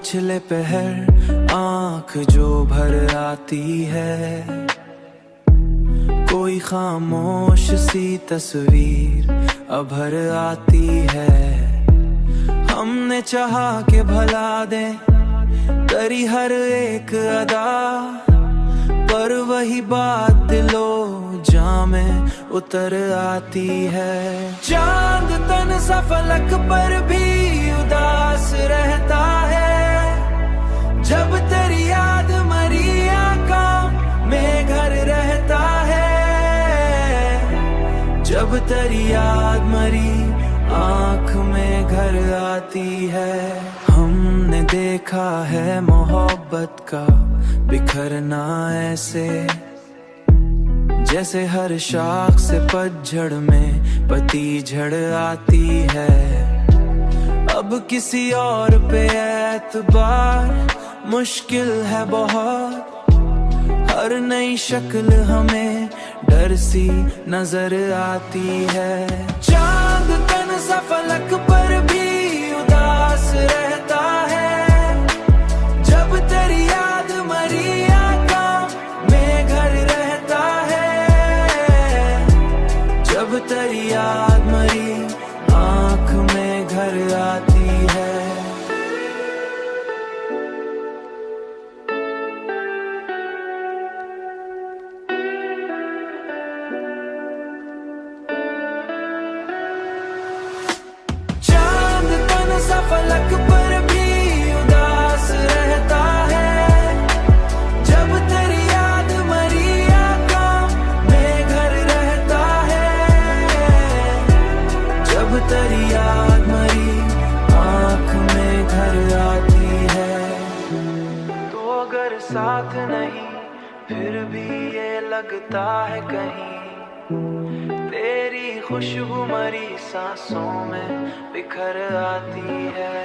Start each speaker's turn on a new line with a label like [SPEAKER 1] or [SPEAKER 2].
[SPEAKER 1] पिछले पहर आंख जो भर आती है, कोई खामोश सी तस्वीर अभर आती है। हमने चाहा के भला दे तेरी हर एक अदा, पर वही बात दिलो जां में उतर आती है। चांद तन सा फलक पर भी उदास रहता है, जब तेरी याद मरी आंखों में घर रहता है। जब तेरी याद मरी आंख में घर आती है। हमने देखा है मोहब्बत का बिखरना ऐसे, जैसे हर शाख से पतझड़ में पतझड़ आती है। अब किसी और पे एतबार मुश्किल है बहुत, हर नई शक्ल हमें डर सी नजर आती है। चांद तन सा फलक पर भी उदास रहता है, जब तेरी याद मरी आंखों में घर रहता है। जब तेरी याद मरी आंख में घर आती है। चांद तन सा फलक पर भी उदास रहता है, जब तेरी याद मरी आंखों में घर रहता है। जब तेरी याद मरी आंख में घर आती है। तो अगर साथ नहीं फिर भी ये लगता है कहीं, तेरी खुशबू मरी सांसों में बिखर आती है।